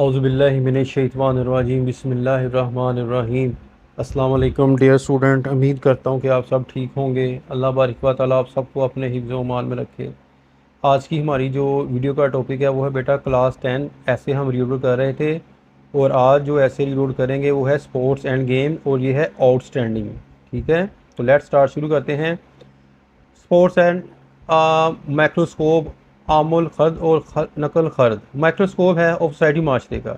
औज़ुबिल्लाहिमिनश्शैतानिर्रजीम बिस्मिल्लाहिर्रहमानिर्रहीम। अस्सलाम वालेकुम डियर स्टूडेंट, उम्मीद करता हूँ कि आप सब ठीक होंगे। अल्लाह बारिक व तआला आप सबको अपने हिफ्ज़ व मान में रखे। आज की हमारी जो वीडियो का टॉपिक है वो है बेटा क्लास 10 ऐसे हम रीलोड कर रहे थे, और आज जो ऐसे रीलोड करेंगे वो है स्पोर्ट्स एंड गेम, और ये है आउटस्टैंडिंग। ठीक है, तो लेट्स स्टार्ट, शुरू करते हैं। स्पोर्ट्स एंड माइक्रोस्कोप, आमुल खर्द और नकल खर्द। माइक्रोस्कोप है ऑफ सोसाइटी माशरे का।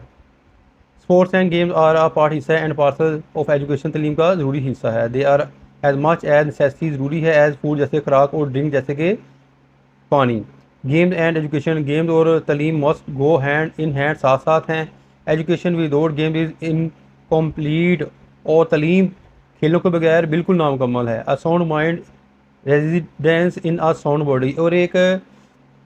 Sports and games are a part हिस्सा एंड पार्सल ऑफ एजुकेशन, तलीम का ज़रूरी हिस्सा है। They are as much as necessity, ज़रूरी है एज फूड जैसे खुराक, और ड्रिंक जैसे कि पानी। गेम्स एंड एजुकेशन, गेम्स और तलीम must go hand in hand, साथ साथ हैं। Education without game is incomplete, और तलीम खेलों के बगैर बिल्कुल नामुकम्मल है। A sound mind residence in a sound body, और एक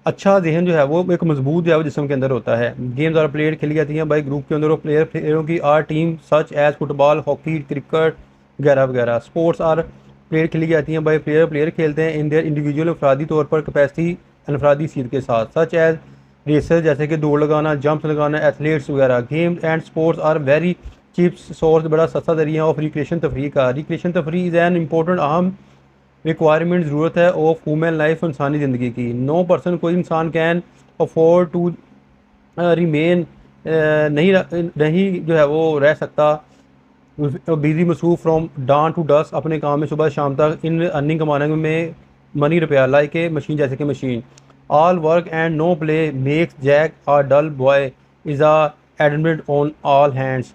अच्छा जहन जो है वो एक मजबूत जो है वो जिस्म के अंदर होता है। गेम्स और प्लेयर खेली जाती हैं बाई ग्रुप के अंदर, और प्लेयरों की or team such as football, hockey, cricket वगैरह वगैरह। स्पोर्ट्स आर प्लेयर खेली जाती हैं बाई प्लेयर खेलते हैं इन देयर इंडिविजुअल, अफरादी तौर पर कैपेसिटी, अनफरादी सीट के साथ, सच एज रेसर जैसे कि दौड़ लगाना, जंप्स लगाना, एथलीट्स वगैरह। Games and sports are very cheap source, बड़ा सस्ता जरिया ऑफ रिक्रिएशन तफरी का। रिक्रिएशन तफरी इज़ एन इम्पोर्टेंट अहम रिक्वायरमेंट, ज़रूरत है ऑफ ह्यूमन लाइफ, इंसानी ज़िंदगी की। नो पर्सन, कोई इंसान कैन अफोर्ड टू रिमेन, नहीं जो है वो रह सकता बिजी, मसरूफ फ्राम डान टू डस्ट, अपने काम में सुबह शाम तक, इन अर्निंग कमाने में मनी रुपया, लाइक के मशीन जैसे कि machine. All work and no play makes Jack a dull boy is a admit on all hands.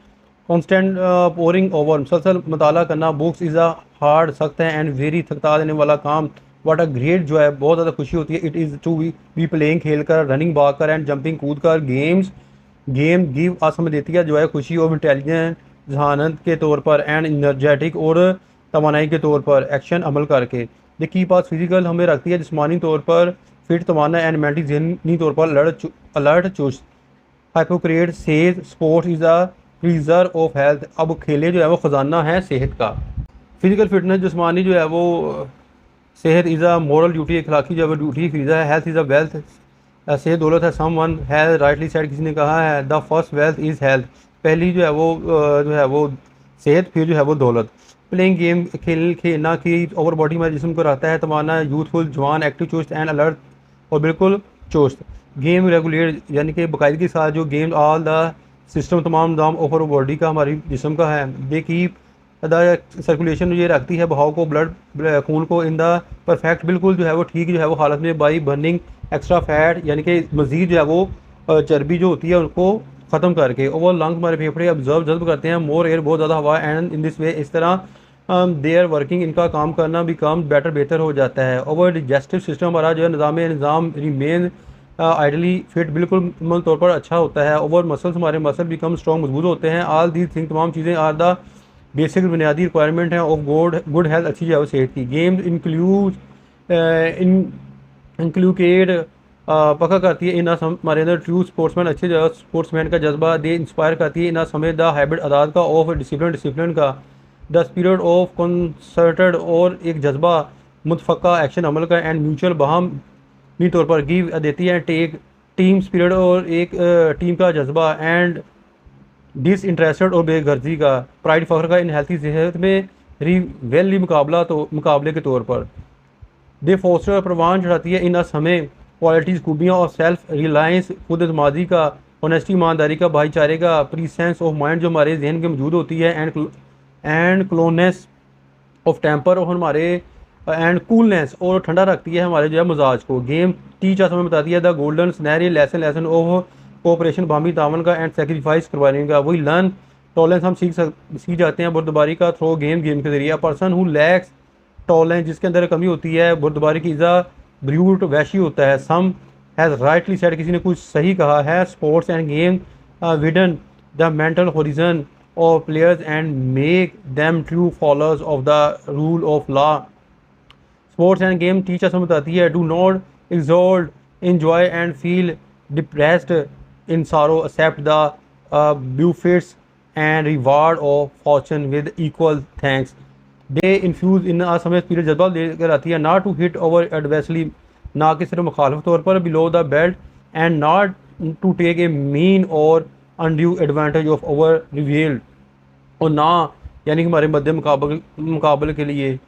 Constant poring over, मुसलसल मताला करना, बुक्स इज़ अ हार्ड, सख्त है, एंड वेरी थका देने वाला काम। वाट अ ग्रेट, जो है बहुत ज़्यादा खुशी होती है। It is to be playing, खेल कर, रनिंग भाग कर, एंड जंपिंग कूद कर। गेम गिव अस, हमें देती है जो है खुशी और इंटेलिजेंट, जहानत के तौर पर, एंड इनर्जेटिक, और तवानाई के तौर पर, एक्शन अमल करके। द की पास फिजिकल, हमें रखती है जिस्मानी तौर पर फिट, तवाना, एंड मेंटली जहनी तौर पर अलर्ट चुस्त। Hippocrates says sports is a preserve of health, अब खेले जो है वो ख़जाना है सेहत का। फिजिकल फिटनेस, जिस्मानी जो है वो सेहत, इज़ अ मॉरल ड्यूटी, अखलाकी जो है ड्यूटी फीज़ा है। हेल्थ इज़ अ वेल्थ, सेहत दौलत है। सम वन हैज़ राइटली सेड, किसी ने कहा है the first wealth is health, पहली जो है वो सेहत, फिर जो है वो दौलत। प्लेइंग गेम, खेलना की ओवर बॉडी में जिसम को रहता है तवाना, यूथफुल, जवान, एक्टिव, चुस्त, एंड अलर्ट, और बिल्कुल चुस्त। गेम रेगुलेट, यानी कि बाकायदगी के साथ जो गेम, ऑल द सिस्टम, तमाम निज़ाम ओवर बॉडी का, हमारी जिसम का है। दे कीप द सर्कुलेशन, ये रखती है बहाव को, ब्लड खून को, इन द परफेक्ट, बिल्कुल जो है वो ठीक जो है वो हालत में, बाई बर्निंग एक्स्ट्रा फैट, यानी कि मज़ीद जो है वो चर्बी जो होती है उनको ख़त्म करके। ओवर लंग्स, हमारे फेफड़े ऑब्जर्व जज्ब करते हैं मोर एयर, बहुत ज़्यादा हवा, एंड इन दिस वे, इस तरह देयर वर्किंग, इनका काम करना भी कम बेटर, बेहतर हो जाता है। ओवर डिजेस्टिव सिस्टम, हमारा जो है निज़ाम रिमेन आइडली फिट, बिल्कुल मुकम्मल तौर पर अच्छा होता है। ओवर मसल्स, हमारे मसल बिकम स्ट्रॉन्ग, मजबूत होते हैं। ऑल दीज थिंग, तमाम चीज़ें, आर द बेसिक, बुनियादी रिक्वायरमेंट है ऑफ गुड हेल्थ, अच्छी जो है सेहत की। गेम्स इंक्लूकेट पक्का करती है इन हमारे अंदर ट्रू स्पोर्ट्समैन, अच्छे जो स्पोर्ट्समैन का जज्बा। दे इंस्पायर करती है इन समय द हैबिट, आदात का, ऑफ डिसिप्लिन का। द स्पिरिट ऑफ कंसर्टेड, और एक जज्बा मुतफ़क्का एक्शन अमल का, एंड म्यूचुअल बाहमी तौर पर गिव देती है टेक, टीम स्पिरिट, और एक टीम का जज्बा, एंड डिस इंटरेस्टेड, और बेगर्जी का, प्राइड, फ़ख्र का, इन हेल्थी सेहत में वेली मुकाबले के तौर पर। दे फोस्टर, प्रवान चढ़ाती है इन अस हमें क्वालिटीज़, खूबियाँ, और सेल्फ रिलायंस, खुद एतमादी का, ऑनेस्टी, ईमानदारी का, भाईचारे का, प्रीसेंस ऑफ माइंड, जो हमारे जहन के मौजूद होती है, एंड क्लोनेस ऑफ टेम्पर, और हमारे एंड कूलनेस, और ठंडा रखती है हमारे जो है मिजाज को। गेम टीच अस, हमें बताती है द गोल्डन स्नैरी लेसन ऑफ कोऑपरेशन, बामी तावन का, एंड सेक्रीफाइस करवाने का। वही लर्न टॉलरेंस, हम सीख जाते हैं बुर्दबारी का थ्रो गेम के जरिए। पर्सन हु लैक्स टॉलरेंस, जिसके अंदर कमी होती है बुर्दबारी की, इज़ा ब्रूट, वैशी होता है। सम हैज़ राइटली सेड, किसी ने कुछ सही कहा है। Sports and game widen the mental horizon of players, and make them true followers of the rule of law. Sports and game teacher समझ बताती है do not exalt enjoy and feel depressed in sorrow, accept the benefits and reward of fortune with equal thanks. They infuse in us, हमें spirit जज्बा लेकर आती है। Not to hit our adversary, ना कि सिर्फ मुखालफ तौर पर, below the belt, and not to take a mean or undue advantage of our rivals, और ना यानी कि हमारे मध्य मुकाबले के लिए।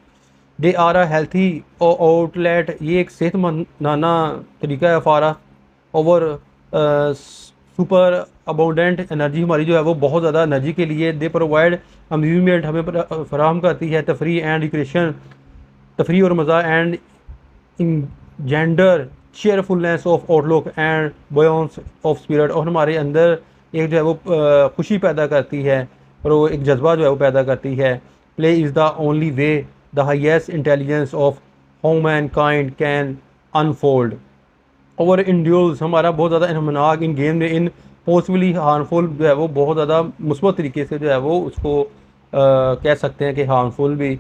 They are a healthy outlet, ये एक सेहतमंदाना तरीका है for our super abundant energy, हमारी जो है वो बहुत ज़्यादा एनर्जी के लिए। दे प्रोवाइड अम्यूजमेंट, हमें फराहम करती है तफरी एंड रिक्रेशन, तफरी और मज़ा, and genial cheerfulness of outlook and buoyancy of spirit, और हमारे अंदर एक जो है वो खुशी पैदा करती है और वो एक जज्बा जो है वो पैदा करती है। Play is the only way the highest intelligence of how mankind can unfold. Over indulgence, हमारा बहुत ज़्यादा इनमनाक इन गेम में, इन पॉसिबली हार्मफुल जो है वो बहुत ज़्यादा मुस्बत तरीके से जो है वो उसको कह सकते हैं कि हार्मफुल भी।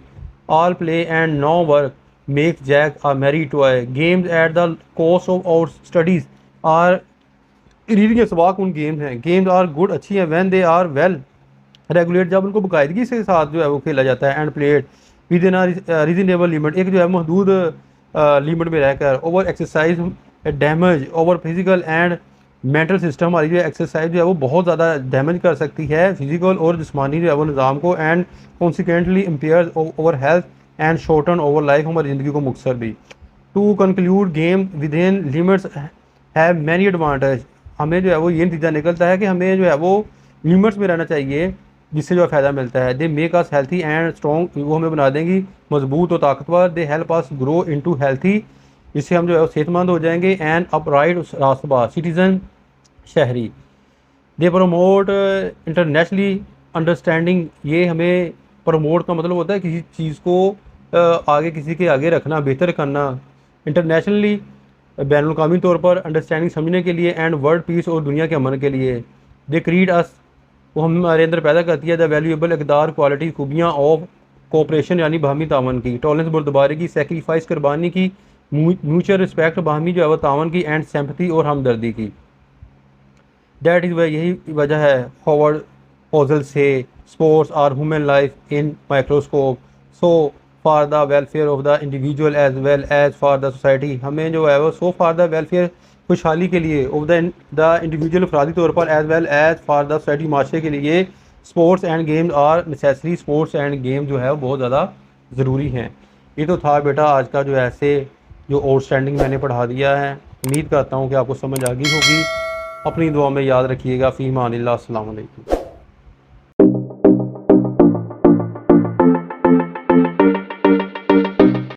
All play and no work make Jack a merry toy, games at the cost of our studies or reading के सवाक उन गेम्स हैं। गेम्स आर गुड, अच्छी हैं, when they are well regulate, जब उनको बाकायदगी से साथ जो है वो खेला जाता है। And played with in reasonable limit, एक जो है महदूद लिमिट में रहकर। Over exercise damage over physical and mental system, हमारी जो एक्सरसाइज जो है वो बहुत ज़्यादा डैमेज कर सकती है फिजिकल और जिस्मानी जो है वो निज़ाम को। And consequently impair our health and shorten our life, हमारी ज़िंदगी को मुख्तर भी। To conclude, game within limits have many advantage, हमें जो है वो ये नतीजा निकलता है कि हमें जो है वो लिमिट्स में रहना चाहिए, जिससे जो फ़ायदा मिलता है। They make us healthy and strong, वो हमें बना देंगी मजबूत और ताकतवर। They help us grow into healthy, इससे हम जो है वो सेहतमंद हो जाएंगे। एंड अपराइट रास्तबाज सिटीज़न, शहरी। दे प्रमोट इंटरनेशनली अंडरस्टैंडिंग, ये हमें प्रमोट का मतलब होता है किसी चीज़ को आगे किसी के आगे रखना, बेहतर करना। इंटरनेशनली बैनुल-अक़वामी तौर पर, अंडरस्टैंडिंग समझने के लिए, एंड वर्ल्ड पीस और दुनिया के अमन के लिए। दे क्रिएट अस, वो हमारे अंदर पैदा करती है द वैल्यूएबल इक़दार क्वालिटी खूबियाँ ऑफ कोऑपरेशन, यानी बाहमी तावन की। टॉलरेंस बुरदबारी की, सेक्रीफाइस कुर्बानी की, म्यूचुअल रिस्पेक्ट बाहमी जो है वो तावन की, एंड सिंपैथी और हमदर्दी की। दैट इज़ वह, यही वजह है हॉवर्ड हॉजल से sports are human life in microscope, so for the welfare of the individual as well as for the society, हमें जो है वो सो फॉर द वेलफेयर खुशहाली के लिए ऑफ द इंडिविजुअल अफरादी तौर पर as well as for the society माशरे के लिए sports and games are necessary, sports and game जो है वो बहुत ज़्यादा ज़रूरी हैं। ये तो था बेटा आज का जो ऐसे जो आउटस्टैंडिंग मैंने पढ़ा दिया है। उम्मीद करता हूँ कि आपको समझ आ गई होगी। अपनी दुआ में याद रखिएगा। फ़ी अमानिल्लाह, अस्सलाम वालेकुम।